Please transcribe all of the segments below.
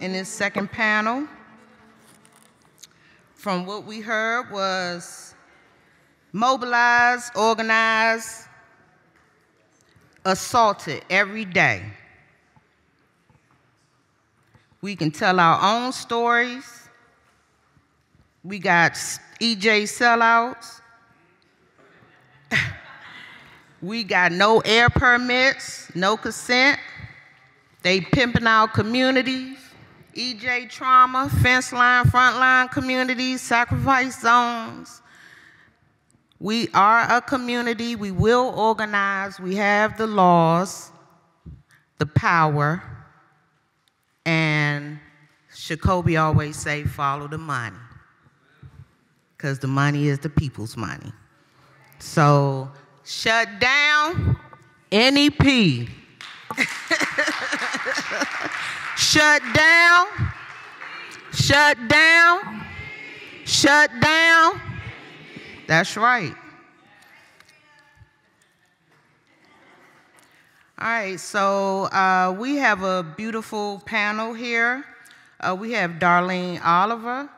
in this second panel. From what we heard was mobilized, organized, assaulted every day. We can tell our own stories. We got EJ sellouts. We got no air permits, no consent. They pimping our communities. EJ trauma, fence line, frontline communities, sacrifice zones. We are a community. We will organize. We have the laws, the power, and Jacoby always say, follow the money, because the money is the people's money. So shut down NEP. Shut down, shut down, shut down. That's right. All right, so we have a beautiful panel here. We have Darlene Oliver,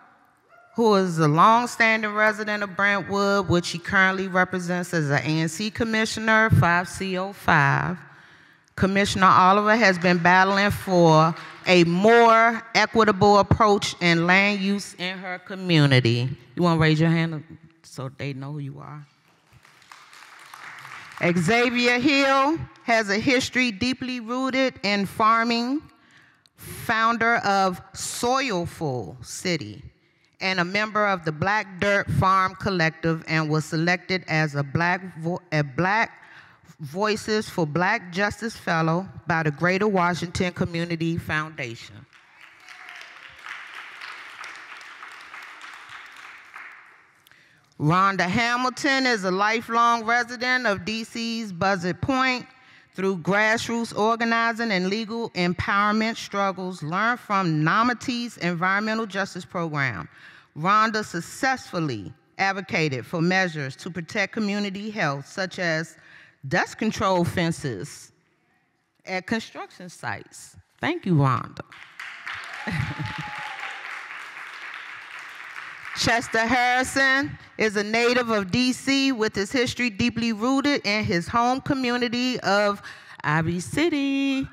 who is a longstanding resident of Brentwood, which she currently represents as an ANC Commissioner, 5C05. Commissioner Oliver has been battling for a more equitable approach in land use in her community. You want to raise your hand so they know who you are? Xavier Hill has a history deeply rooted in farming, founder of Soilful City, and a member of the Black Dirt Farm Collective, and was selected as a Black Voices for Black Justice Fellow by the Greater Washington Community Foundation. Rhonda Hamilton is a lifelong resident of DC's Buzzard Point. Through grassroots organizing and legal empowerment struggles learned from NAMITE's Environmental Justice Program, Rhonda successfully advocated for measures to protect community health, such as dust control fences at construction sites. Thank you, Rhonda. Chester Harrison is a native of DC with his history deeply rooted in his home community of Ivy City.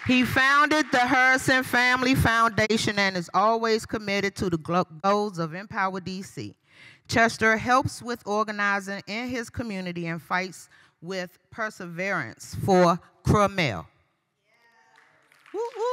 He founded the Harrison Family Foundation and is always committed to the goals of Empower DC. Chester helps with organizing in his community and fights with perseverance for Cromel. Woo woo.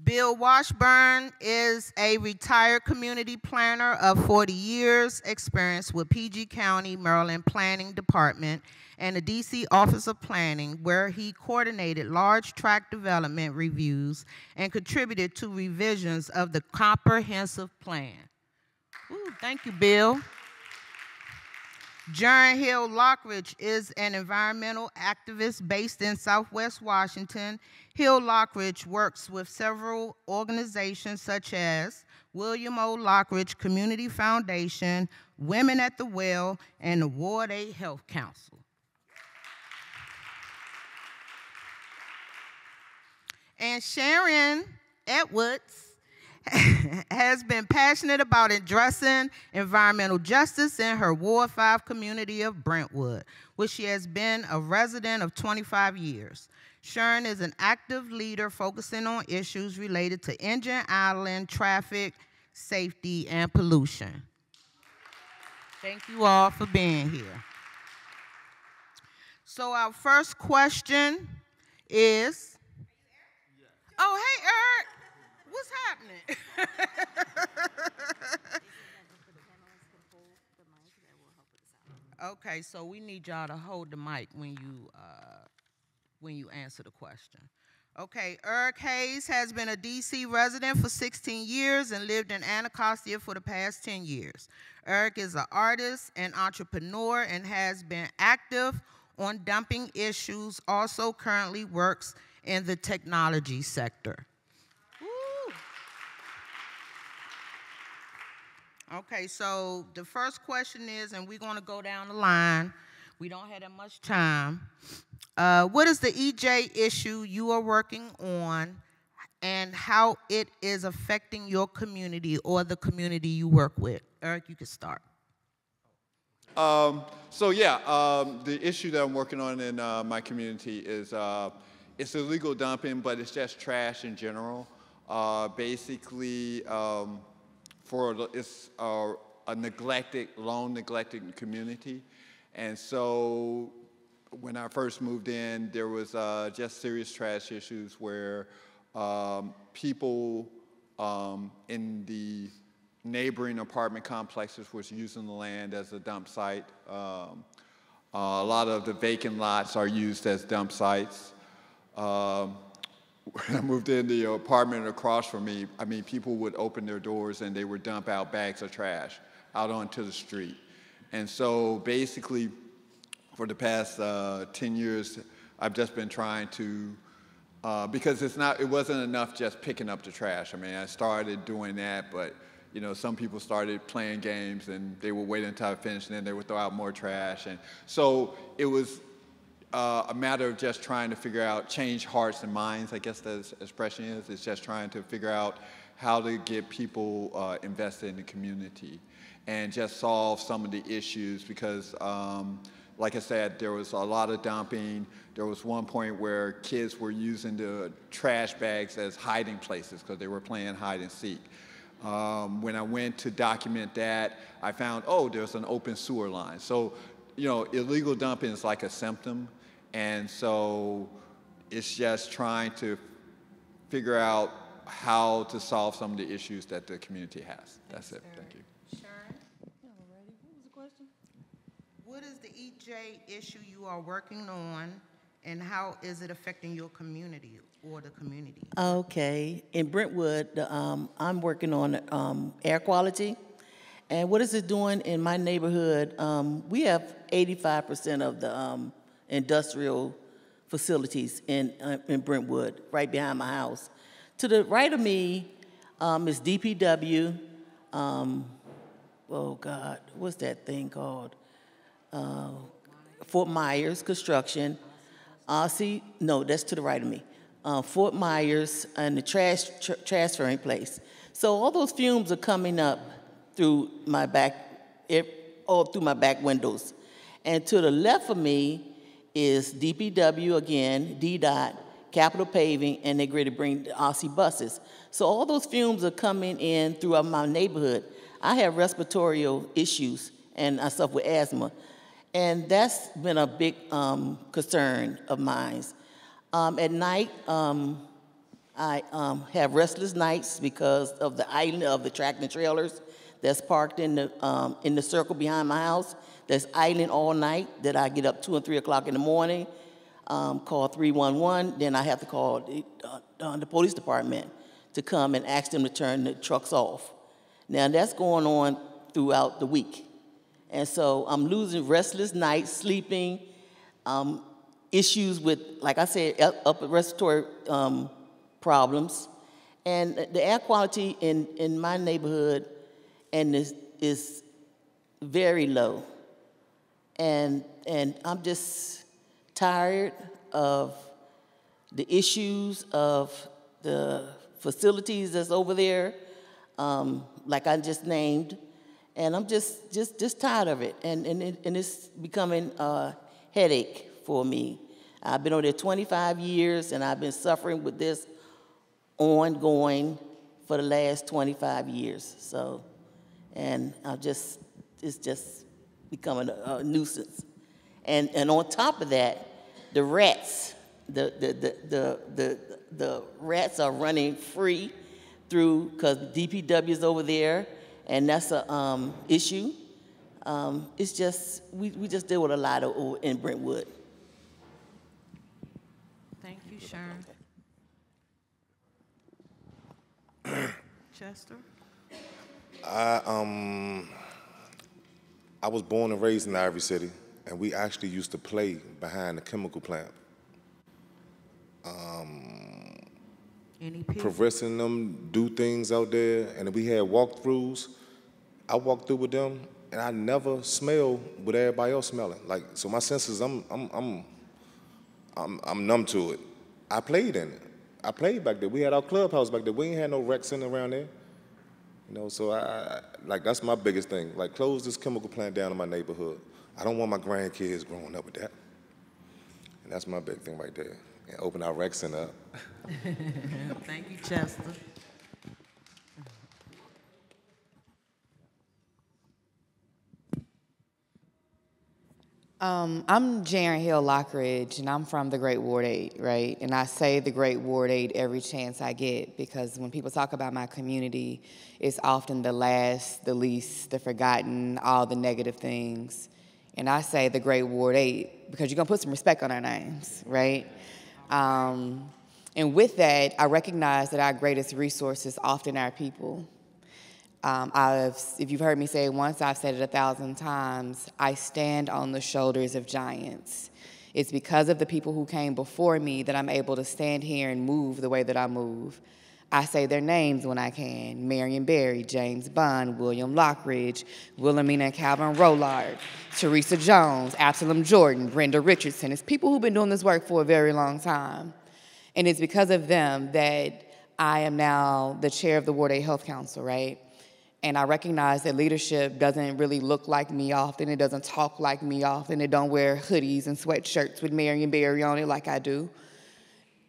Bill Washburn is a retired community planner of 40 years experience with PG County, Maryland Planning Department and the DC Office of Planning, where he coordinated large tract development reviews and contributed to revisions of the comprehensive plan. Ooh, thank you, Bill. Jern Hill Lockridge is an environmental activist based in Southwest Washington. Hill Lockridge works with several organizations such as William O. Lockridge Community Foundation, Women at the Well, and the Ward 8 Health Council. And Sharon Edwards has been passionate about addressing environmental justice in her Ward 5 community of Brentwood, where she has been a resident of 25 years. Sharon is an active leader focusing on issues related to engine idling, traffic, safety, and pollution. Thank you all for being here. So our first question is, oh, hey, Eric. What's happening? Okay, so we need y'all to hold the mic when you answer the question. Okay, Eric Hayes has been a DC resident for 16 years and lived in Anacostia for the past 10 years. Eric is an artist and entrepreneur and has been active on dumping issues, also currently works in the technology sector. Okay, so the first question is, and we're going to go down the line, We don't have that much time. What is the EJ issue you are working on and how it is affecting your community or the community you work with? Eric, you can start. The issue that I'm working on in my community is it's illegal dumping, but it's just trash in general. It's a long neglected community, and so when I first moved in, there was just serious trash issues where people in the neighboring apartment complexes was using the land as a dump site. A lot of the vacant lots are used as dump sites. When I moved in the apartment across from me, I mean, people would open their doors and they would dump out bags of trash out onto the street. And so basically, for the past 10 years, I've just been trying to, because it wasn't enough just picking up the trash. I mean, I started doing that, but you know, some people started playing games and they would wait until I finished and then they would throw out more trash. And so it was a matter of just trying to change hearts and minds, I guess the expression is. It's just trying to figure out how to get people invested in the community and just solve some of the issues because, like I said, there was a lot of dumping. There was one point where kids were using the trash bags as hiding places because they were playing hide and seek. When I went to document that, I found, there's an open sewer line. So, you know, illegal dumping is like a symptom. And so it's just trying to figure out how to solve some of the issues that the community has. That's it. Thank you. Sharon? What was the question? What is the EJ issue you are working on and how is it affecting your community or the community? Okay. In Brentwood, I'm working on air quality. And what is it doing in my neighborhood? We have 85% of the industrial facilities in Brentwood, right behind my house. To the right of me is DPW. Oh God, what's that thing called? Fort Myers Construction. No, that's to the right of me. Fort Myers and the transferring place. So all those fumes are coming up through my back windows. And to the left of me is DPW again, DDOT, Capital Paving, and they're going to bring the RC buses. So all those fumes are coming in throughout my neighborhood. I have respiratory issues and I suffer with asthma. And that's been a big concern of mine. At night, I have restless nights because of the idling of the tractor trailers that's parked in the circle behind my house that's idling all night, that I get up 2 and 3 o'clock in the morning, call 311, then I have to call the police department to come and ask them to turn the trucks off. Now that's going on throughout the week. And so I'm losing restless nights, sleeping, issues with, like I said, upper respiratory problems. And the air quality in my neighborhood is very low. And I'm just tired of the issues of the facilities that's over there, like I just named. And I'm just tired of it. And it's becoming a headache for me. I've been over there 25 years, and I've been suffering with this ongoing for the last 25 years. So, and it's just becoming a nuisance. And on top of that, the rats, the rats are running free through, because DPW is over there, and that's a issue. It's just, we just deal with a lot in Brentwood. Thank you, Sharon. Chester? I was born and raised in Ivory City, and we actually used to play behind the chemical plant. Any people? Progressing them, do things out there, and we had walkthroughs. I walked through with them, and I never smell what everybody else smelling. Like, so my senses, I'm numb to it. I played in it. I played back there. We had our clubhouse back there. We ain't had no rec center around there. You know, so like, that's my biggest thing. Like, close this chemical plant down in my neighborhood. I don't want my grandkids growing up with that. And that's my big thing right there. And open our rec center up. Thank you, Chester. I'm Jaren Hill Lockridge, and I'm from the Great Ward 8, right? And I say the Great Ward 8 every chance I get, because when people talk about my community, it's often the last, the least, the forgotten, all the negative things. And I say the Great Ward 8 because you're going to put some respect on our names, right? And with that, I recognize that our greatest resource is often our people. If you've heard me say it once, I've said it 1,000 times, I stand on the shoulders of giants. It's because of the people who came before me that I'm able to stand here and move the way that I move. I say their names when I can: Marion Barry, James Bond, William Lockridge, Wilhelmina and Calvin Rollard, Teresa Jones, Absalom Jordan, Brenda Richardson. It's people who've been doing this work for a very long time. And it's because of them that I am now the chair of the Ward 8 Health Council, right? And I recognize that leadership doesn't really look like me often. It doesn't talk like me often. It don't wear hoodies and sweatshirts with Marion Barry on it like I do.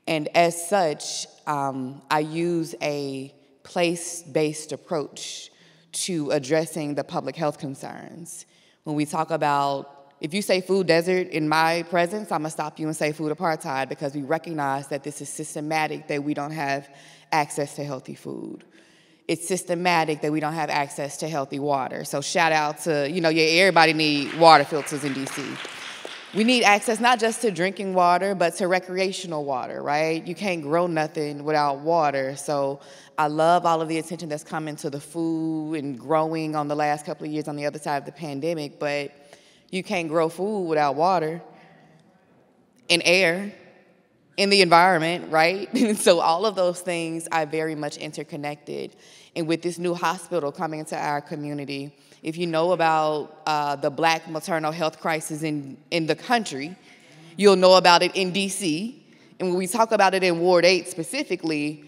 And as such, I use a place-based approach to addressing the public health concerns. When we talk about, if you say food desert in my presence, I'm gonna stop you and say food apartheid, because we recognize that this is systematic, that we don't have access to healthy food. It's systematic that we don't have access to healthy water. So shout out to, everybody need water filters in DC. We need access not just to drinking water, but to recreational water, right? You can't grow nothing without water. So I love all of the attention that's coming to the food and growing on the last couple of years on the other side of the pandemic, but you can't grow food without water and air in the environment, right? So all of those things are very much interconnected. And with this new hospital coming into our community, if you know about the Black maternal health crisis in the country, you'll know about it in DC. And when we talk about it in Ward 8 specifically,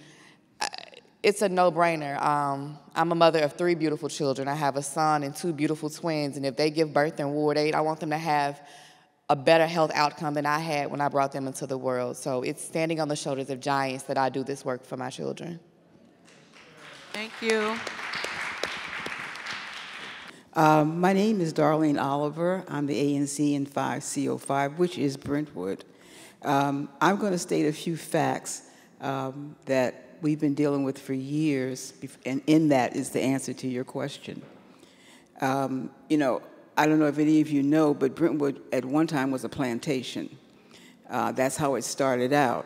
it's a no-brainer. I'm a mother of 3 beautiful children. I have a son and 2 beautiful twins. And if they give birth in Ward 8, I want them to have a better health outcome than I had when I brought them into the world. So it's standing on the shoulders of giants that I do this work for my children. Thank you. My name is Darlene Oliver. I'm the ANC in 5CO5, which is Brentwood. I'm going to state a few facts that we've been dealing with for years, and in that is the answer to your question. I don't know if any of you know, but Brentwood at one time was a plantation. That's how it started out.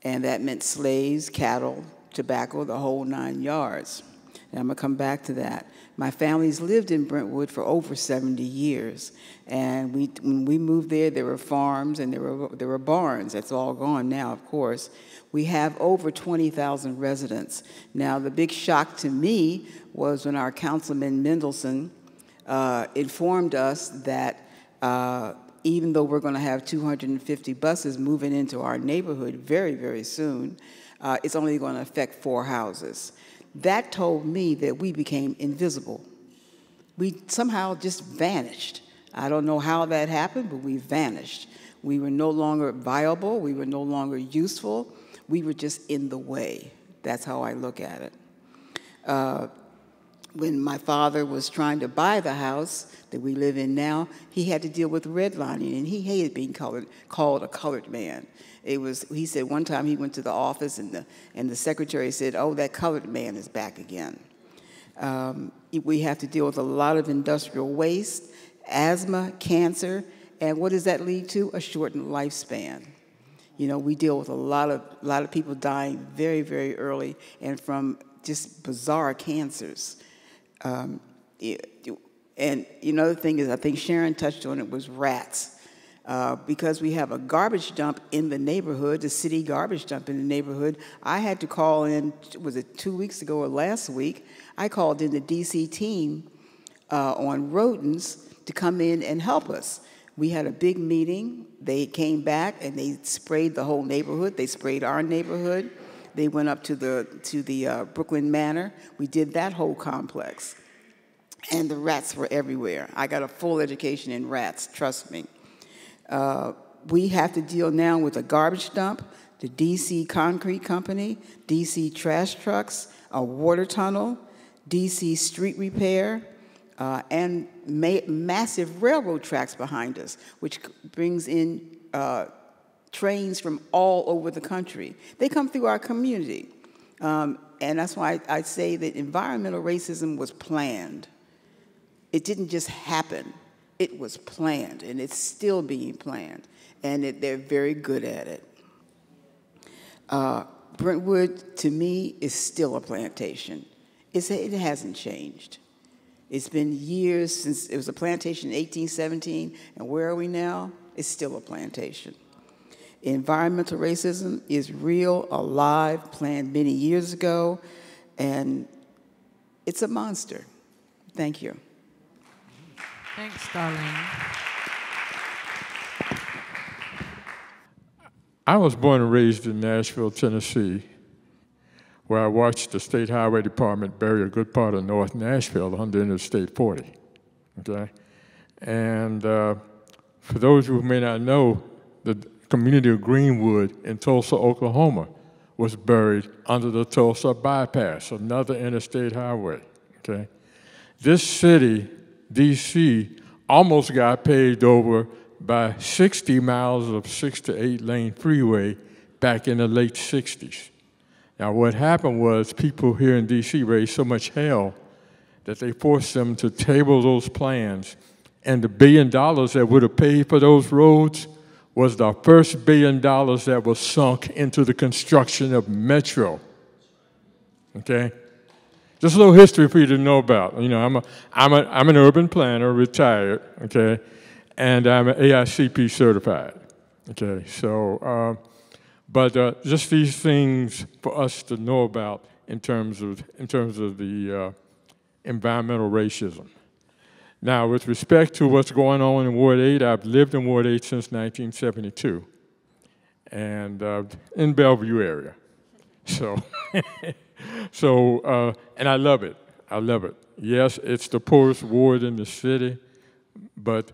And that meant slaves, cattle, tobacco, the whole 9 yards. And I'm going to come back to that. My family's lived in Brentwood for over 70 years. And when we moved there were farms and there were barns. That's all gone now, of course. We have over 20,000 residents. Now, the big shock to me was when our Councilman Mendelson informed us that even though we're going to have 250 buses moving into our neighborhood very, very soon, it's only going to affect 4 houses. That told me that we became invisible. We somehow just vanished. I don't know how that happened, but we vanished. We were no longer viable. We were no longer useful. We were just in the way. That's how I look at it. When my father was trying to buy the house that we live in now, he had to deal with redlining, and he hated being called a colored man. He said one time he went to the office, and the secretary said, "Oh, that colored man is back again." We have to deal with a lot of industrial waste, asthma, cancer, and what does that lead to? A shortened lifespan. We deal with a lot of people dying very, very early and from just bizarre cancers. And another thing is, I think Sharon touched on it, was rats. Because we have a garbage dump in the neighborhood, the city garbage dump in the neighborhood, I had to call in, was it 2 weeks ago or last week, I called in the DC team on rodents to come in and help us. We had a big meeting. They came back and they sprayed the whole neighborhood. They sprayed our neighborhood. They went up to the Brooklyn Manor. We did that whole complex. And the rats were everywhere. I got a full education in rats, trust me. We have to deal now with a garbage dump, the DC Concrete Company, DC trash trucks, a water tunnel, DC street repair, and massive railroad tracks behind us, which brings in trains from all over the country. They come through our community. And that's why I say that environmental racism was planned. It didn't just happen. It was planned, and it's still being planned. And they're very good at it. Brentwood, to me, is still a plantation. It hasn't changed. It's been years since it was a plantation in 1817, and where are we now? It's still a plantation. Environmental racism is real, alive, planned many years ago, and it's a monster. Thank you. Thanks, Darlene. I was born and raised in Nashville, Tennessee, where I watched the State Highway Department bury a good part of North Nashville under Interstate 40, okay? And for those who may not know, the community of Greenwood in Tulsa, Oklahoma, was buried under the Tulsa Bypass, another interstate highway, okay? This city, D.C., almost got paved over by 60 miles of 6 to 8 lane freeway back in the late 60s. Now what happened was people here in D.C. raised so much hell that they forced them to table those plans, and the $1 billion that would have paid for those roads was the first $1 billion that was sunk into the construction of Metro, okay? Just a little history for you to know about. You know, I'm an urban planner, retired, okay, and I'm AICP certified, okay. So, but just these things for us to know about in terms of the environmental racism. Now, with respect to what's going on in Ward 8, I've lived in Ward 8 since 1972, and in Bellevue area. So. And I love it. I love it. Yes, it's the poorest ward in the city, but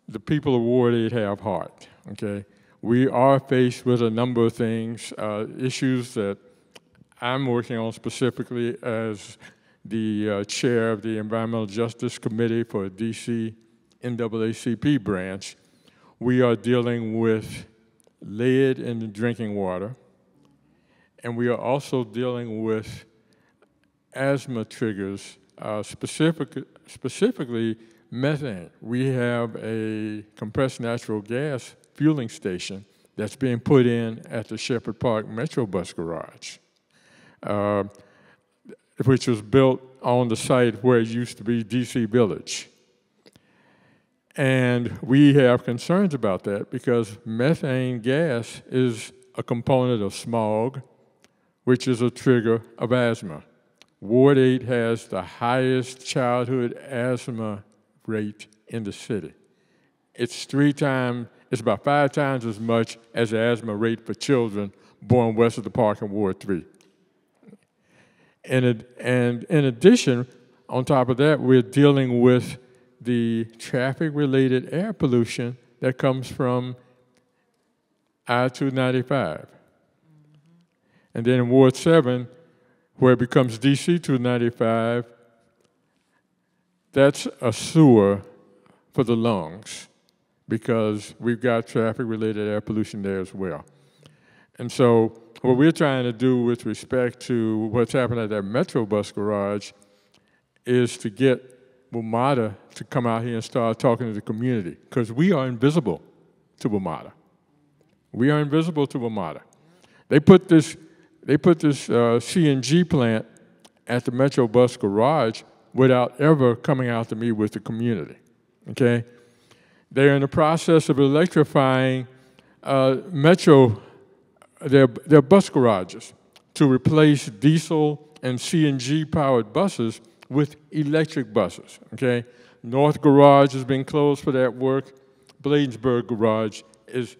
the people of Ward 8 have heart, okay? We are faced with a number of things, issues that I'm working on specifically as the chair of the Environmental Justice Committee for DC NAACP branch. We are dealing with lead in the drinking water, and we are also dealing with asthma triggers, specifically methane. We have a compressed natural gas fueling station that's being put in at the Shepherd Park Metro Bus Garage, which was built on the site where it used to be DC Village. And we have concerns about that because methane gas is a component of smog, which is a trigger of asthma. Ward 8 has the highest childhood asthma rate in the city. It's about 5 times as much as the asthma rate for children born west of the park in Ward 3. And in addition, on top of that, we're dealing with the traffic-related air pollution that comes from I-295. And then in Ward 7, where it becomes DC 295, that's a sewer for the lungs because we've got traffic-related air pollution there as well. And so what we're trying to do with respect to what's happening at that Metro Bus Garage is to get WMATA to come out here and start talking to the community because we are invisible to WMATA. We are invisible to WMATA. They put this CNG plant at the Metro Bus Garage without ever coming out to meet with the community, okay? They're in the process of electrifying their bus garages to replace diesel and CNG-powered buses with electric buses, okay? North Garage has been closed for that work. Bladensburg Garage is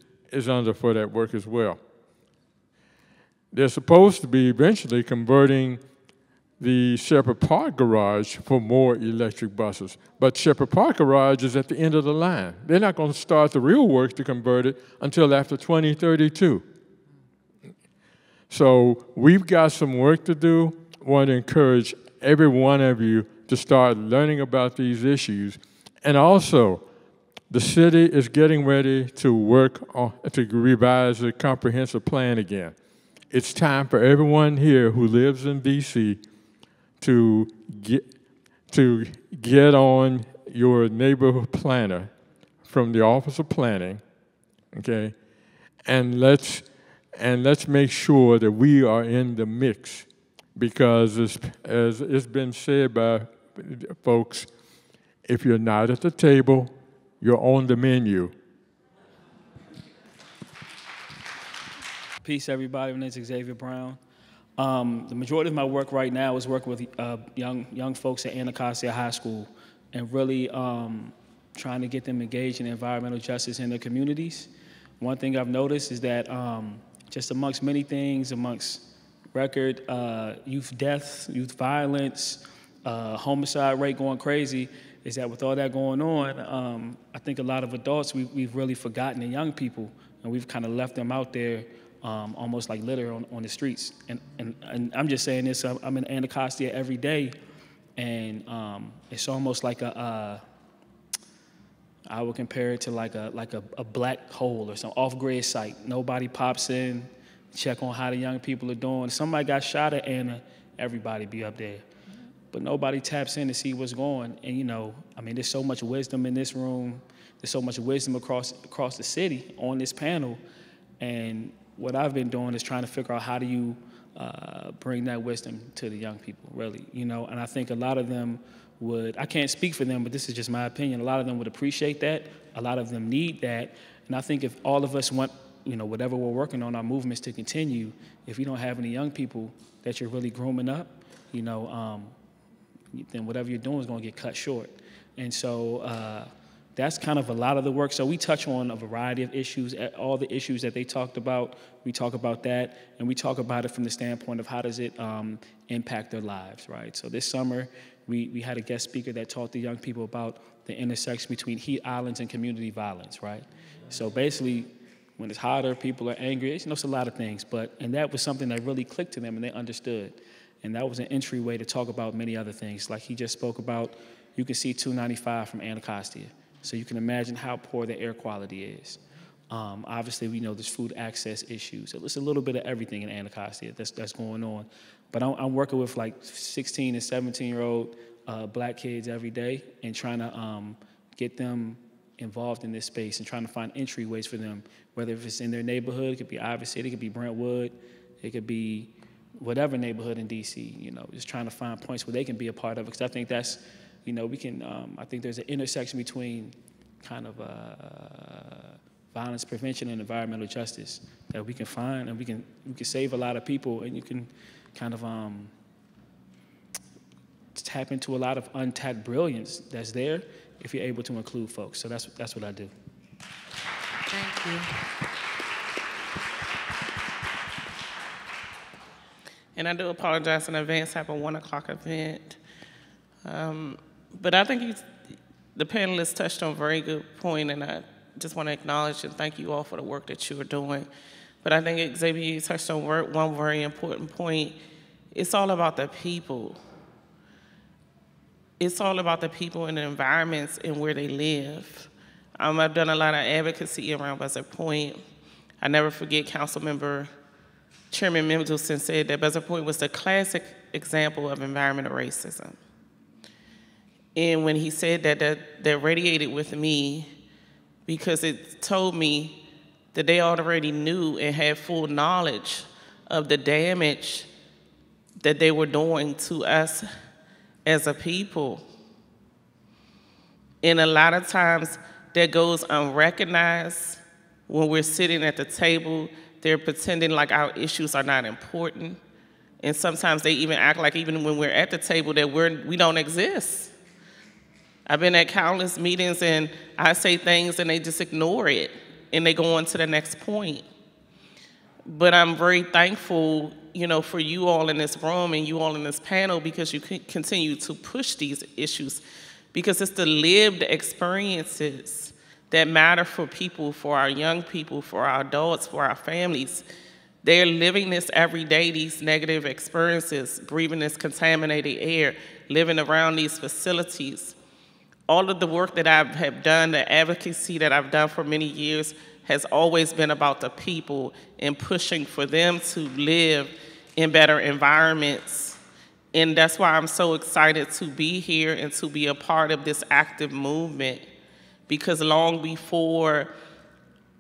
under for that work as well. They're supposed to be eventually converting the Shepherd Park Garage for more electric buses. But Shepherd Park Garage is at the end of the line. They're not going to start the real work to convert it until after 2032. So we've got some work to do. I want to encourage every one of you to start learning about these issues. And also, the city is getting ready to work on, to revise the comprehensive plan again. It's time for everyone here who lives in D.C. to get on your neighborhood planner from the Office of Planning, okay? And let's make sure that we are in the mix, because as it's been said by folks, if you're not at the table, you're on the menu. Peace, everybody. My name is Xavier Brown. The majority of my work right now is working with young folks at Anacostia High School and really trying to get them engaged in environmental justice in their communities. One thing I've noticed is that just amongst many things, amongst record youth deaths, youth violence, homicide rate going crazy, is that with all that going on, I think a lot of adults, we've really forgotten the young people, and we've kind of left them out there almost like litter on the streets. And I'm just saying this, I'm in Anacostia every day, and it's almost like I would compare it to like a black hole or some off-grid site. Nobody pops in, check on how the young people are doing. If somebody got shot at Anna, everybody be up there. But nobody taps in to see what's going. And you know, I mean, there's so much wisdom in this room. There's so much wisdom across the city on this panel. And what I've been doing is trying to figure out how do you bring that wisdom to the young people, really, you know? And I think a lot of them would, I can't speak for them, but this is just my opinion, a lot of them would appreciate that. A lot of them need that. And I think if all of us want, you know, whatever we're working on, our movements to continue, if you don't have any young people that you're really grooming up, you know, then whatever you're doing is going to get cut short. And so that's kind of a lot of the work. So we touch on a variety of issues, all the issues that they talked about. We talk about that, and we talk about it from the standpoint of how does it impact their lives, right? So this summer, we had a guest speaker that talked to young people about the intersection between heat islands and community violence, right? So basically, when it's hotter, people are angry. You know, it's a lot of things, and that was something that really clicked to them, and they understood. And that was an entryway to talk about many other things. Like he just spoke about, you can see 295 from Anacostia. So you can imagine how poor the air quality is. Obviously, we know there's food access issues. So it's a little bit of everything in Anacostia that's going on. But I'm working with like 16 and 17-year-old black kids every day and trying to get them involved in this space and trying to find entryways for them, whether if it's in their neighborhood, it could be Ivy City, it could be Brentwood, it could be whatever neighborhood in DC, you know, just trying to find points where they can be a part of it. Because I think that's, you know, we can, I think there's an intersection between kind of violence prevention and environmental justice that we can find, and we can save a lot of people, and you can kind of tap into a lot of untapped brilliance that's there if you're able to include folks. So that's what I do. Thank you. And I do apologize in advance. I have a 1 o'clock event. But I think the panelists touched on a very good point, and I just want to acknowledge and thank you all for the work that you are doing. But I think Xavier, you touched on one very important point. It's all about the people. It's all about the people and the environments and where they live. I've done a lot of advocacy around Buzzard Point. I never forget Chairman Mendelson said that Buzzard Point was the classic example of environmental racism. And when he said that radiated with me because it told me that they already knew and had full knowledge of the damage that they were doing to us as a people. And a lot of times that goes unrecognized when we're sitting at the table. They're pretending like our issues are not important. And sometimes they even act like even when we're at the table that we don't exist. I've been at countless meetings and I say things and they just ignore it and they go on to the next point. But I'm very thankful, you know, for you all in this room and you all in this panel because you continue to push these issues because it's the lived experiences that matter for people, for our young people, for our adults, for our families. They're living this every day, these negative experiences, breathing this contaminated air, living around these facilities. All of the work that I have done, the advocacy that I've done for many years has always been about the people and pushing for them to live in better environments. And that's why I'm so excited to be here and to be a part of this active movement, because long before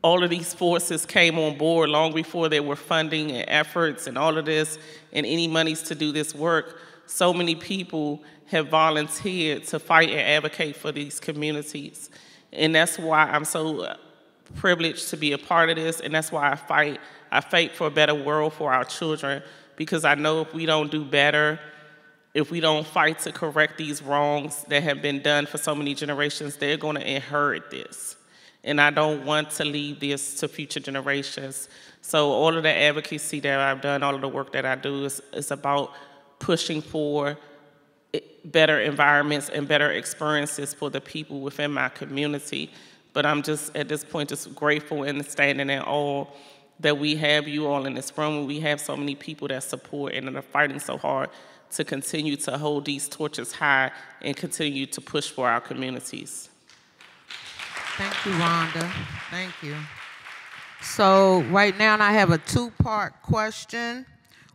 all of these forces came on board, long before there were funding and efforts and all of this and any monies to do this work, so many people have volunteered to fight and advocate for these communities. And that's why I'm so privileged to be a part of this, and that's why I fight for a better world for our children, because I know if we don't do better, if we don't fight to correct these wrongs that have been done for so many generations, they're going to inherit this. And I don't want to leave this to future generations. So all of the advocacy that I've done, all of the work that I do is about pushing for better environments and better experiences for the people within my community. But I'm just, at this point, just grateful and standing in awe that we have you all in this room, and we have so many people that support and that are fighting so hard to continue to hold these torches high and continue to push for our communities. Thank you, Rhonda. Thank you. So right now I have a two-part question.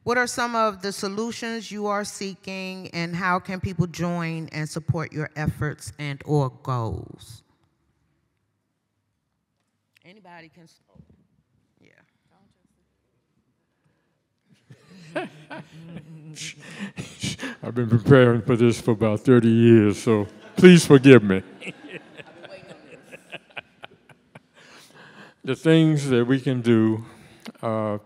What are some of the solutions you are seeking, and how can people join and support your efforts and or goals? Anybody can, yeah. I've been preparing for this for about 30 years, so please forgive me. The things that we can do, as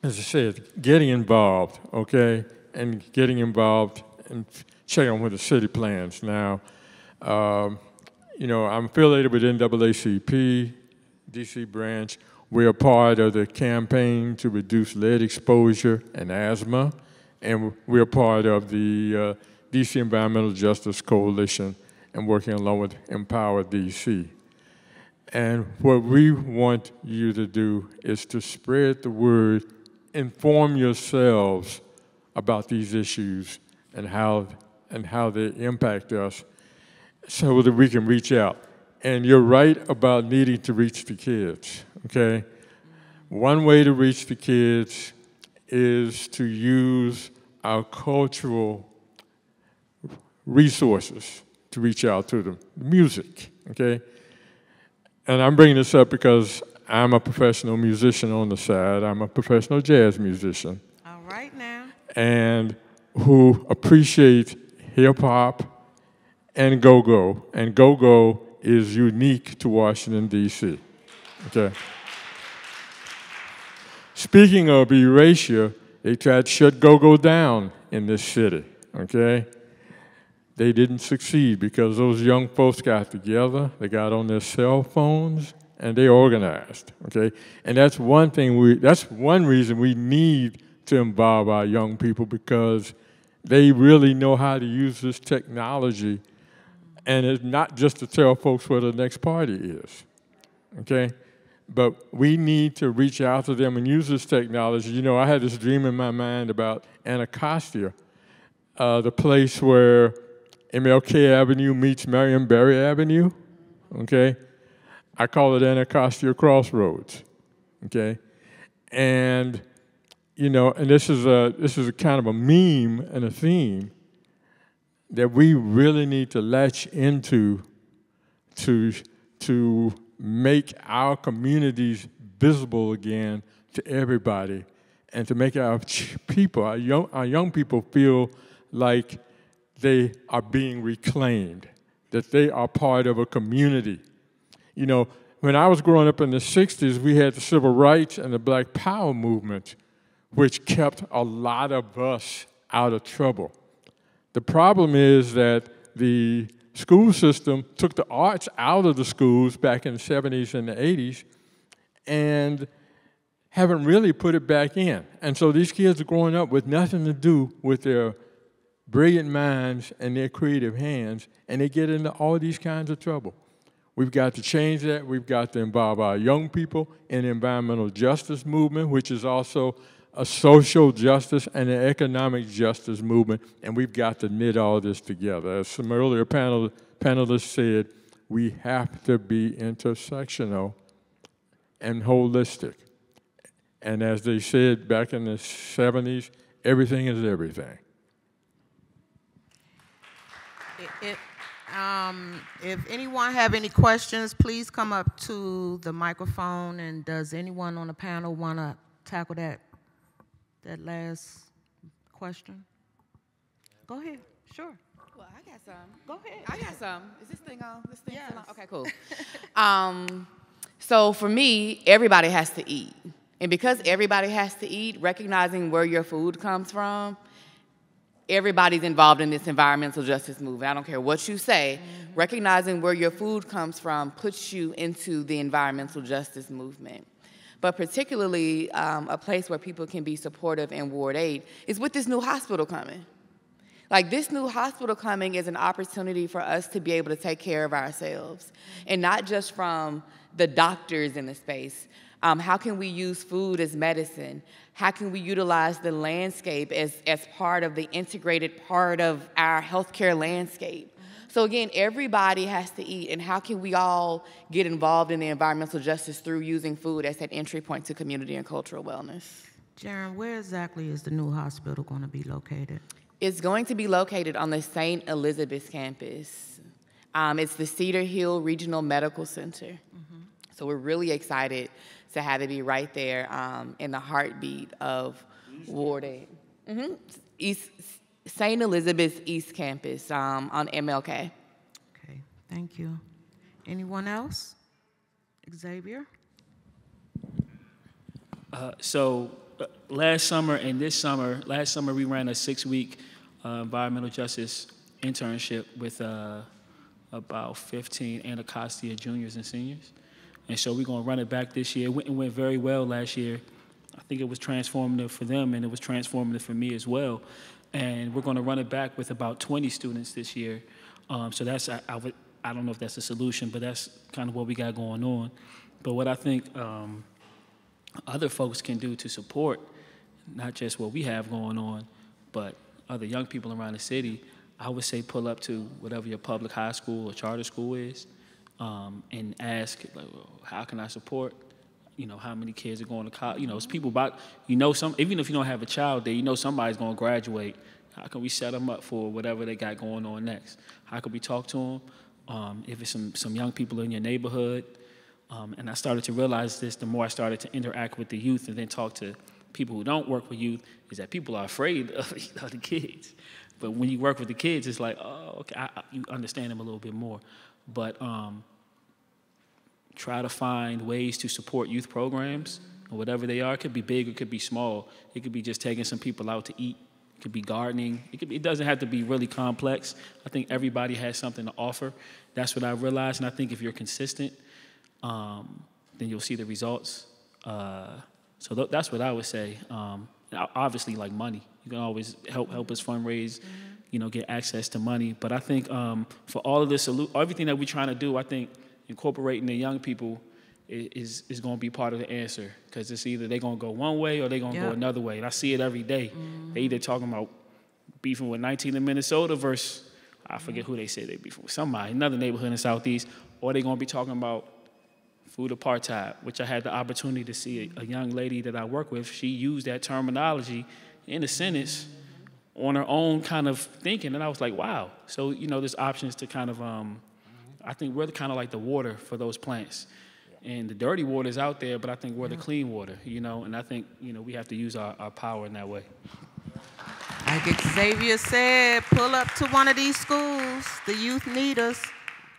I said, getting involved, okay, and getting involved and checking with the city plans. Now, you know, I'm affiliated with NAACP, DC branch. We're part of the campaign to reduce lead exposure and asthma, and we're part of the DC Environmental Justice Coalition and working along with Empower DC. And what we want you to do is to spread the word, inform yourselves about these issues and how they impact us so that we can reach out. And you're right about needing to reach the kids, okay? One way to reach the kids is to use our cultural resources to reach out to them. Music, okay? And I'm bringing this up because I'm a professional musician on the side. I'm a professional jazz musician. All right now. And who appreciate hip-hop and go-go. And go-go is unique to Washington, D.C., okay? Speaking of erasure, they tried to shut go-go down in this city, okay? They didn't succeed because those young folks got together, they got on their cell phones, and they organized, okay? And that's one thing that's one reason we need to involve our young people, because they really know how to use this technology, and it's not just to tell folks where the next party is, okay? But we need to reach out to them and use this technology. You know, I had this dream in my mind about Anacostia, the place where MLK Avenue meets Marion Barry Avenue, okay? I call it Anacostia Crossroads, okay? And, you know, and this is a kind of a meme and a theme that we really need to latch into to make our communities visible again to everybody, and to make our people, our young people feel like they are being reclaimed, that they are part of a community. You know, when I was growing up in the 60s, we had the civil rights and the Black Power movement, which kept a lot of us out of trouble. The problem is that the school system took the arts out of the schools back in the 70s and the 80s and haven't really put it back in. And so these kids are growing up with nothing to do with their brilliant minds and their creative hands, and they get into all these kinds of trouble. We've got to change that. We've got to involve our young people in the environmental justice movement, which is also a social justice and an economic justice movement, and we've got to knit all this together. As some earlier panelists said, we have to be intersectional and holistic. And as they said back in the 70s, everything is everything. If anyone have any questions, please come up to the microphone. And does anyone on the panel want to tackle that last question? Go ahead. Sure. Well, I got some. Go ahead. I got some. Is this thing on? This thing Yes. still on? Okay, cool. So for me, everybody has to eat. And because everybody has to eat, recognizing where your food comes from, everybody's involved in this environmental justice movement. I don't care what you say. Mm-hmm. Recognizing where your food comes from puts you into the environmental justice movement. But particularly a place where people can be supportive in Ward 8 is with this new hospital coming. Like, this new hospital coming is an opportunity for us to be able to take care of ourselves, and not just from the doctors in the space. How can we use food as medicine? How can we utilize the landscape as part of the integrated part of our healthcare landscape? So again, everybody has to eat, and how can we all get involved in the environmental justice through using food as that entry point to community and cultural wellness? Jaron, where exactly is the new hospital going to be located? It's going to be located on the St. Elizabeth's campus. It's the Cedar Hill Regional Medical Center. Mm-hmm. So we're really excited to have it be right there in the heartbeat of Ward 8. Mm-hmm. St. Elizabeth's East Campus on MLK. Okay, thank you. Anyone else? Xavier? Last summer and this summer, last summer we ran a 6-week environmental justice internship with about 15 Anacostia juniors and seniors. And so we're going to run it back this year. It went very well last year. I think it was transformative for them, and it was transformative for me as well. And we're going to run it back with about 20 students this year. So that's, I don't know if that's a solution, but that's kind of what we got going on. But what I think other folks can do to support not just what we have going on, but other young people around the city, I would say pull up to whatever your public high school or charter school is, and ask, like, how can I support? You know, how many kids are going to college? You know, it's people about, you know, even if you don't have a child there, you know somebody's going to graduate. How can we set them up for whatever they got going on next? How can we talk to them? If it's some young people in your neighborhood. And I started to realize this the more I started to interact with the youth and then talk to people who don't work with youth, is that people are afraid of the kids. But when you work with the kids, it's like, oh, okay, you understand them a little bit more. But try to find ways to support youth programs, or whatever they are. It could be big, it could be small. It could be just taking some people out to eat. It could be gardening. It doesn't have to be really complex. I think everybody has something to offer. That's what I realized, and I think if you're consistent, then you'll see the results. So that's what I would say. Obviously, like money. You can always help us fundraise, you know, get access to money. But I think for all of this, everything that we're trying to do, I think incorporating the young people is going to be part of the answer, because it's either they're going to go one way or they're going to go another way. And I see it every day. They either talking about beefing with 19 in Minnesota versus, I forget who they say they beefing with, somebody, another neighborhood in the Southeast, or they're going to be talking about food apartheid, which I had the opportunity to see a young lady that I work with. She used that terminology in a sentence on her own kind of thinking, and I was like, wow. So, you know, there's options to kind of, I think we're kind of like the water for those plants. And the dirty water is out there, but I think we're the clean water, you know, and I think, you know, we have to use our power in that way. Like Xavier said, pull up to one of these schools. The youth need us.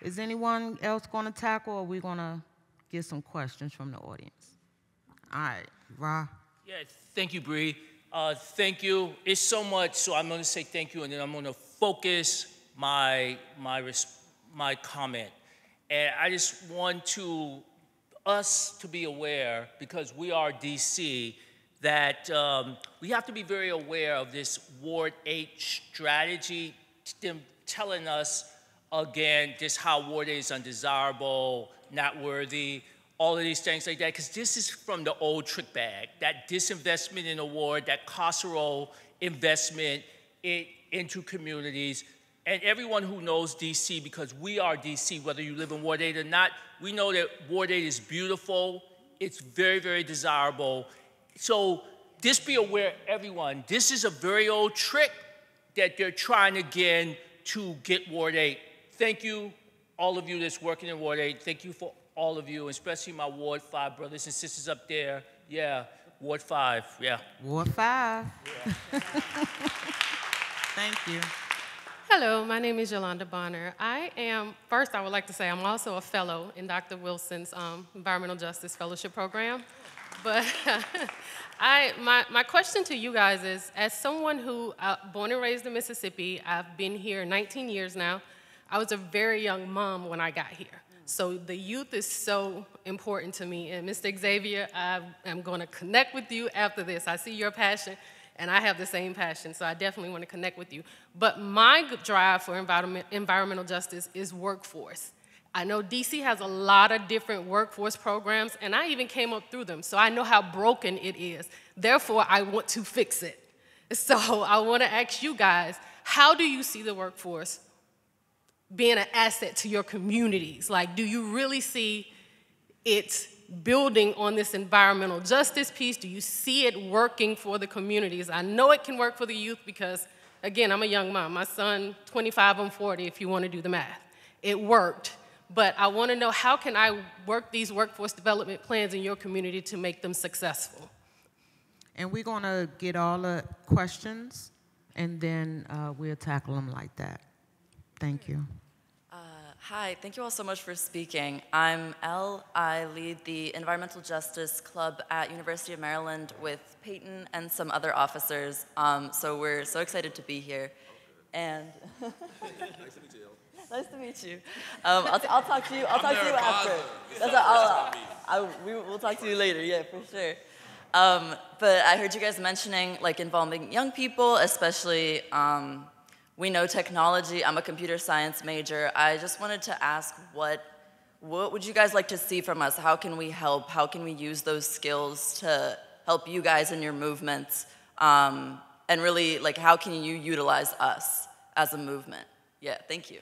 Is anyone else going to tackle, or are we going to get some questions from the audience? All right, Ra. Yes, thank you, Bree. Thank you. It's so much, so I'm going to say thank you, and then I'm going to focus my comment. And I just want us to be aware, because we are DC, that we have to be very aware of this Ward 8 strategy, them telling us again just how Ward 8 is undesirable, not worthy, all of these things like that, because this is from the old trick bag, that disinvestment in a ward, that carceral investment into communities. And everyone who knows DC, because we are DC, whether you live in Ward 8 or not, we know that Ward 8 is beautiful, it's very, very desirable. So just be aware, everyone, this is a very old trick that they're trying again to get Ward 8. Thank you, all of you that's working in Ward 8. Thank you for all of you, especially my Ward 5 brothers and sisters up there. Yeah, Ward 5, yeah. Ward 5. Yeah. Thank you. Hello, my name is Yolanda Bonner. First I would like to say I'm also a fellow in Dr. Wilson's Environmental Justice Fellowship Program. But my question to you guys is, as someone who, born and raised in Mississippi, I've been here 19 years now. I was a very young mom when I got here. So the youth is so important to me. And Mr. Xavier, I am going to connect with you after this. I see your passion, and I have the same passion, so I definitely want to connect with you. But my drive for environmental justice is workforce. I know DC has a lot of different workforce programs, and I even came up through them, so I know how broken it is. Therefore, I want to fix it. So I want to ask you guys, how do you see the workforce being an asset to your communities? Like, do you really see it building on this environmental justice piece? Do you see it working for the communities? I know it can work for the youth because, again, I'm a young mom. My son, 25, I'm 40, if you want to do the math. It worked. But I want to know, how can I work these workforce development plans in your community to make them successful? And we're going to get all the questions, and then we'll tackle them like that. Thank you. Hi, thank you all so much for speaking. I'm Elle. I lead the Environmental Justice Club at University of Maryland with Peyton and some other officers. So we're so excited to be here. And nice to meet you. Nice to meet you. I'll talk to you. I'll talk to you after. We'll talk to you later. Yeah, for sure. But I heard you guys mentioning like involving young people, especially. We know technology. I'm a computer science major. I just wanted to ask, what would you guys like to see from us? How can we help? How can we use those skills to help you guys in your movements? And really, like, how can you utilize us as a movement? Yeah, thank you.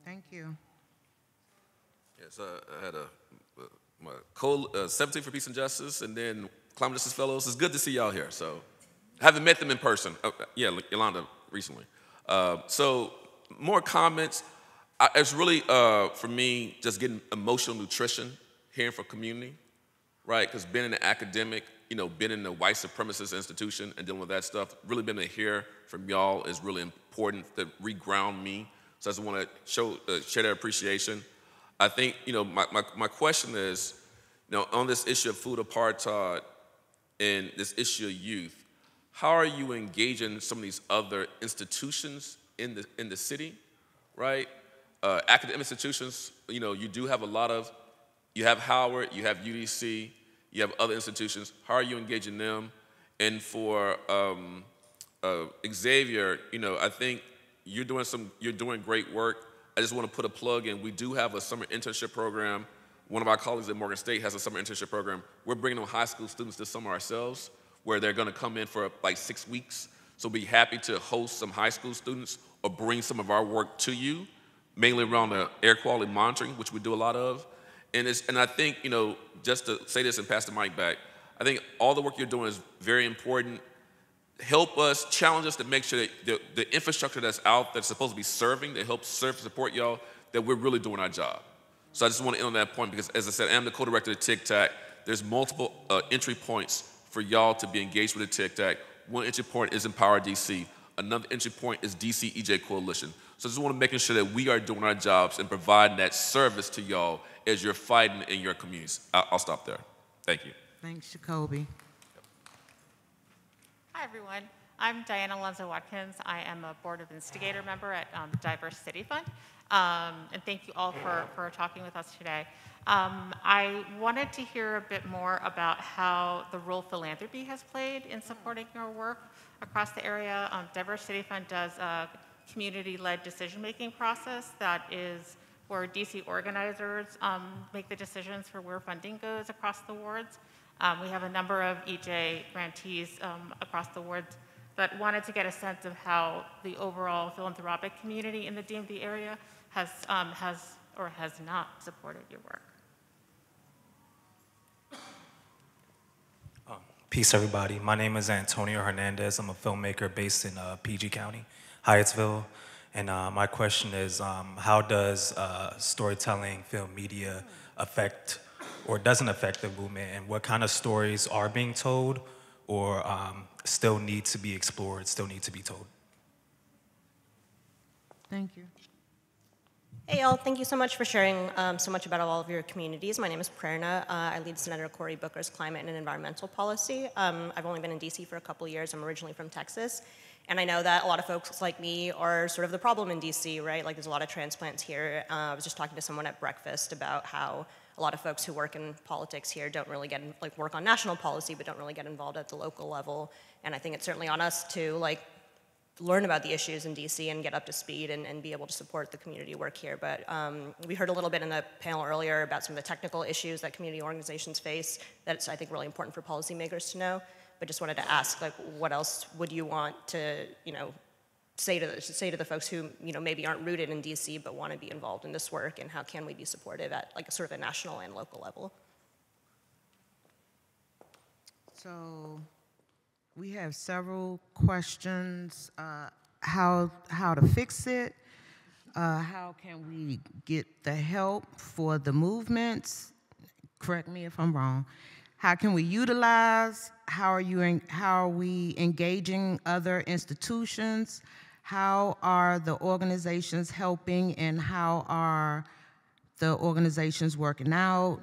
Thank you. Yes, I had my 17 for Peace and Justice, and then Climate Justice Fellows. It's good to see y'all here. So, I haven't met them in person. Yeah, Yolanda recently. So more comments. It's really, for me, just getting emotional nutrition, hearing from community, right? Because being an academic, being in the white supremacist institution and dealing with that stuff, really being able to hear from y'all is really important to reground me. So I just want to share that appreciation. I think, my question is, on this issue of food apartheid and this issue of youth, how are you engaging some of these other institutions in the city, right? Academic institutions, you do have a lot of, you have Howard, you have UDC, you have other institutions. How are you engaging them? And for Xavier, I think you're doing great work. I just want to put a plug in. We do have a summer internship program. One of our colleagues at Morgan State has a summer internship program. We're bringing on high school students this summer ourselves, where they're going to come in for like 6 weeks. So we'll be happy to host some high school students or bring some of our work to you, mainly around the air quality monitoring, which we do a lot of. And I think, just to say this and pass the mic back, I think all the work you're doing is very important. Help us, challenge us to make sure that the infrastructure that's out that's supposed to be serving, that helps serve and support y'all, that we're really doing our job. So I just want to end on that point because, as I said, I'm the co-director of TIC-TAC. There's multiple entry points for y'all to be engaged with the TIC-TAC. One entry point is Empower DC. Another entry point is DC EJ Coalition. So I just want to make sure that we are doing our jobs and providing that service to y'all as you're fighting in your communities. I'll stop there. Thank you. Thanks, Jacoby. everyone. I'm Diana Alonzo Watkins. I am a Board of Instigator member at Diverse City Fund. And thank you all for talking with us today. I wanted to hear a bit more about how the role philanthropy has played in supporting your work across the area. Diverse City Fund does a community-led decision-making process that is where DC organizers make the decisions for where funding goes across the wards. We have a number of EJ grantees across the wards, but wanted to get a sense of how the overall philanthropic community in the DMV area has or has not supported your work. Peace, everybody. My name is Antonio Hernandez. I'm a filmmaker based in PG County, Hyattsville. And my question is, how does storytelling, film media affect or doesn't affect the movement, and what kind of stories are being told or still need to be explored, still need to be told? Thank you. Hey, y'all. Thank you so much for sharing so much about all of your communities. My name is Prerna. I lead Senator Cory Booker's climate and environmental policy. I've only been in DC for a couple years. I'm originally from Texas. And I know that a lot of folks like me are sort of the problem in DC, right? Like there's a lot of transplants here. I was just talking to someone at breakfast about how a lot of folks who work in politics here don't really get, like work on national policy, but don't really get involved at the local level. And I think it's certainly on us to like learn about the issues in DC and get up to speed and be able to support the community work here. But we heard a little bit in the panel earlier about some of the technical issues that community organizations face that's, I think, really important for policymakers to know. But just wanted to ask, like, what else would you want to, say to the folks who, maybe aren't rooted in DC but want to be involved in this work, and how can we be supportive at, like, sort of a national and local level? So we have several questions. How to fix it? How can we get the help for the movements? Correct me if I'm wrong. How can we utilize? How are we engaging other institutions? How are the organizations helping, and how are the organizations working out?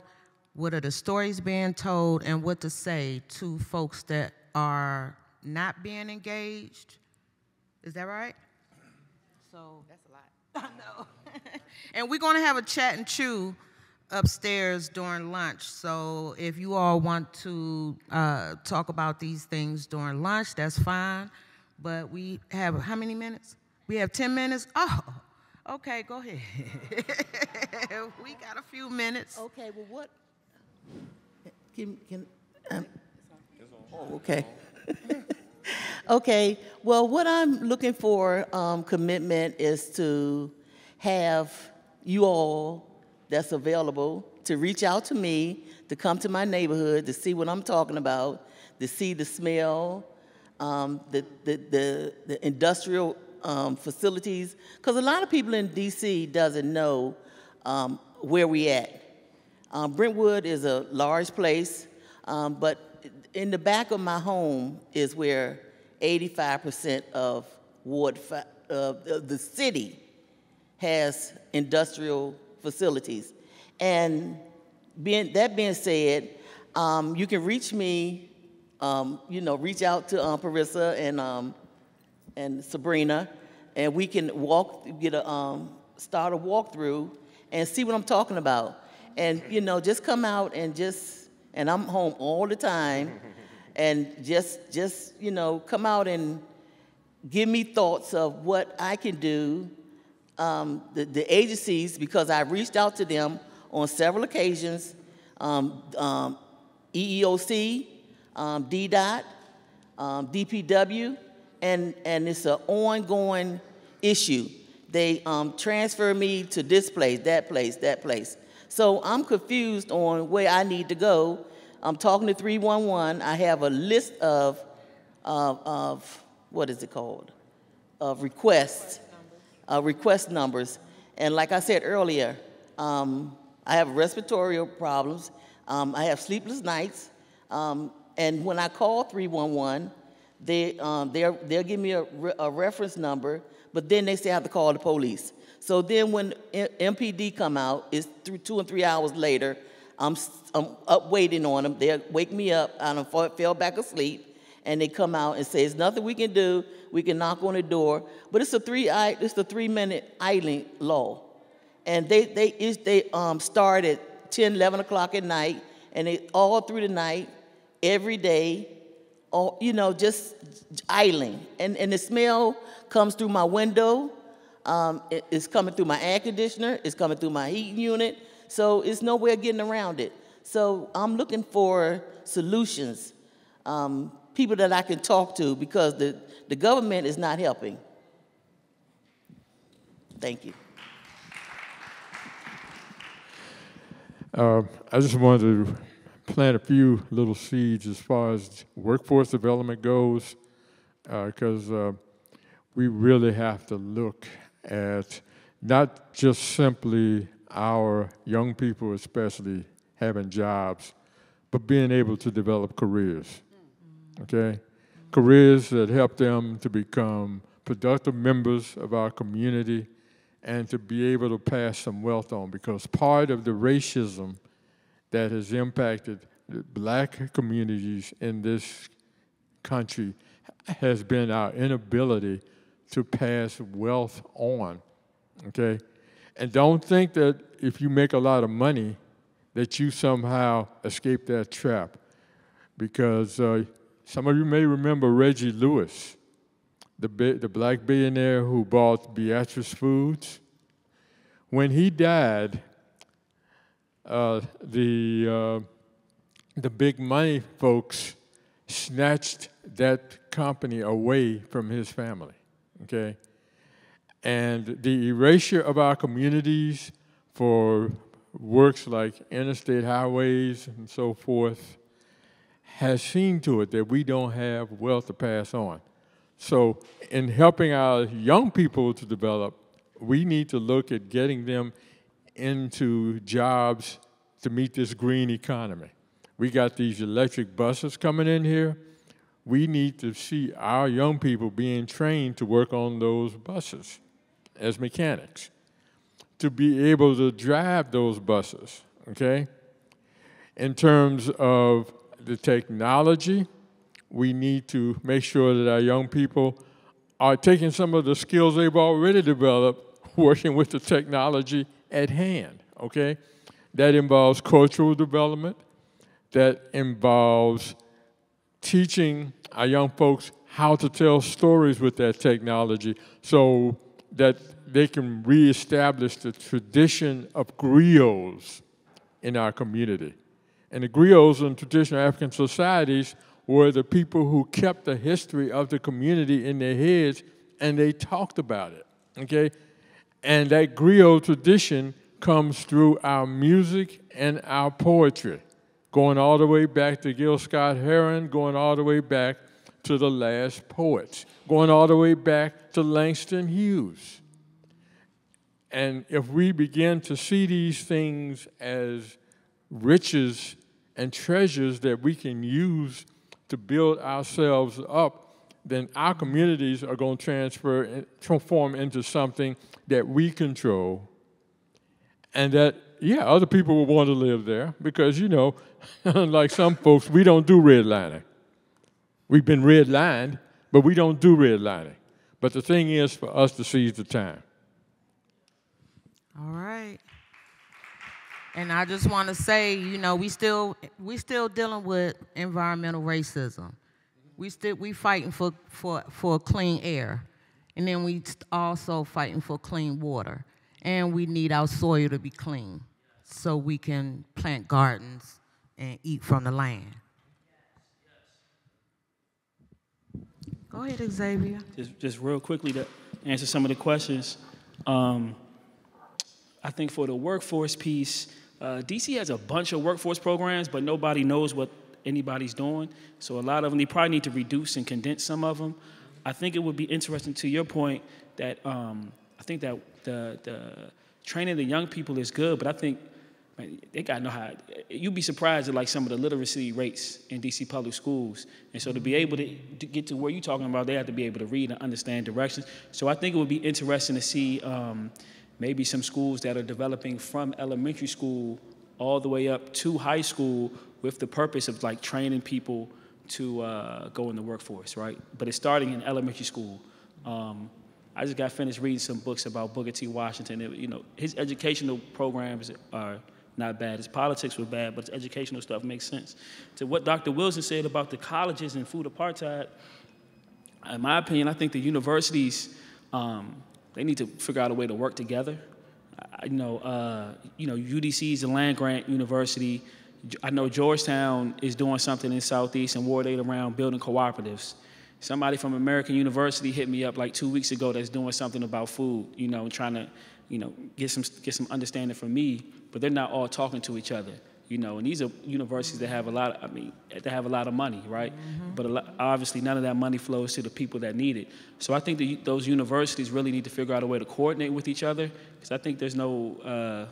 What are the stories being told, and what to say to folks that are not being engaged? Is that right? So that's a lot. I know. And we're going to have a chat and chew upstairs during lunch. So if you all want to talk about these things during lunch, that's fine. But we have, how many minutes? We have 10 minutes? Oh, okay, go ahead. We got a few minutes. Okay, well, what? Okay. Okay, well, what I'm looking for commitment is to have you all that's available to reach out to me, to come to my neighborhood, to see what I'm talking about, to see the smell, the industrial facilities, because a lot of people in DC doesn't know where we at. Brentwood is a large place, but in the back of my home is where 85% of the city has industrial facilities. And that being said, you can reach me, reach out to Parissa and Sabrina, and we can start a walkthrough and see what I'm talking about. And, just come out and I'm home all the time, and just come out and give me thoughts of what I can do. The agencies, because I reached out to them on several occasions, EEOC, DDOT, DPW, and it's an ongoing issue. They transfer me to this place, that place, that place. So I'm confused on where I need to go. I'm talking to 311. I have a list of what is it called? Of request numbers. And like I said earlier, I have respiratory problems. I have sleepless nights. And when I call 311, they'll give me a reference number, but then they say I have to call the police. So then when MPD come out, it's 2 and 3 hours later, I'm up waiting on them. They'll wake me up, I fell back asleep, and they come out and say, "It's nothing we can do. We can knock on the door." But it's a 3-minute idling law, and they start at 10, 11 o'clock at night, and they all through the night, every day, all, just idling, and the smell comes through my window. It's coming through my air conditioner. It's coming through my heating unit. So it's no way of getting around it. So I'm looking for solutions, people that I can talk to, because the government is not helping. Thank you. I just wanted to plant a few little seeds as far as workforce development goes, because we really have to look at not just simply our young people especially having jobs, but being able to develop careers, okay? Careers that help them to become productive members of our community and to be able to pass some wealth on, because part of the racism that has impacted the black communities in this country has been our inability to pass wealth on, okay? And don't think that if you make a lot of money that you somehow escape that trap, because some of you may remember Reggie Lewis, the black billionaire who bought Beatrice Foods. When he died, the big money folks snatched that company away from his family, okay? And the erasure of our communities for works like interstate highways and so forth has seen to it that we don't have wealth to pass on. So in helping our young people to develop, we need to look at getting them into jobs to meet this green economy. We got these electric buses coming in here. We need to see our young people being trained to work on those buses as mechanics, to be able to drive those buses, okay? In terms of the technology, we need to make sure that our young people are taking some of the skills they've already developed working with the technology at hand, okay? That involves cultural development. That involves teaching our young folks how to tell stories with that technology so that they can reestablish the tradition of griots in our community. And the griots in traditional African societies were the people who kept the history of the community in their heads, and they talked about it, okay? And that griot tradition comes through our music and our poetry, going all the way back to Gil Scott-Heron, going all the way back to the last poets, going all the way back to Langston Hughes. And if we begin to see these things as riches and treasures that we can use to build ourselves up, then our communities are going to transform into something that we control, and that, yeah, other people will want to live there, because, you know, unlike some folks, we don't do redlining. We've been redlined, but we don't do redlining. But the thing is for us to seize the time. All right. And I just want to say, you know, we still dealing with environmental racism. We fighting for clean air, and then we also fighting for clean water. And we need our soil to be clean so we can plant gardens and eat from the land. Go ahead, Xavier. Just real quickly to answer some of the questions. I think for the workforce piece, DC has a bunch of workforce programs, but nobody knows what anybody's doing. So a lot of them, they probably need to reduce and condense some of them. I think it would be interesting, to your point, that I think that the training the young people is good, but I think they gotta know how. You'd be surprised at like some of the literacy rates in DC public schools, and so to be able to get to where you're talking about, they have to be able to read and understand directions. So I think it would be interesting to see maybe some schools that are developing from elementary school all the way up to high school with the purpose of like training people go in the workforce, right? But it's starting in elementary school. I just got finished reading some books about Booker T. Washington. His educational programs are not bad. His politics were bad, but his educational stuff makes sense. To what Dr. Wilson said about the colleges and food apartheid, in my opinion, I think the universities, they need to figure out a way to work together. UDC is a land-grant university. I know Georgetown is doing something in Southeast and Ward 8 around building cooperatives. Somebody from American University hit me up like 2 weeks ago that's doing something about food, trying to, get some understanding from me, but they're not all talking to each other, and these are universities that have a lot of money, right? Mm-hmm. But obviously none of that money flows to the people that need it. So I think those universities really need to figure out a way to coordinate with each other, because I think there's no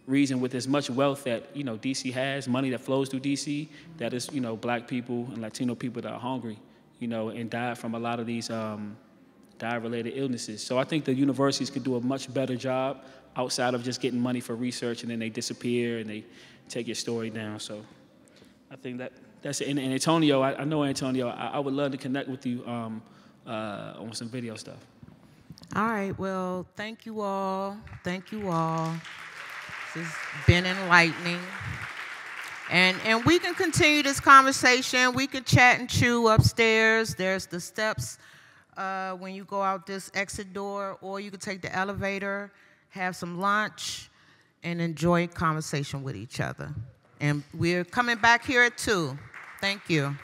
reason with as much wealth that, DC has, money that flows through DC, that is, black people and Latino people that are hungry, and died from a lot of these diet-related illnesses. So I think the universities could do a much better job outside of just getting money for research and then they disappear and they take your story down. So I think that's it. And Antonio, I know Antonio, I would love to connect with you on some video stuff. All right, well, thank you all. Thank you all. This has been enlightening. And we can continue this conversation. We could chat and chew upstairs. There's the steps when you go out this exit door, or you could take the elevator, have some lunch, and enjoy conversation with each other. And we're coming back here at 2. Thank you.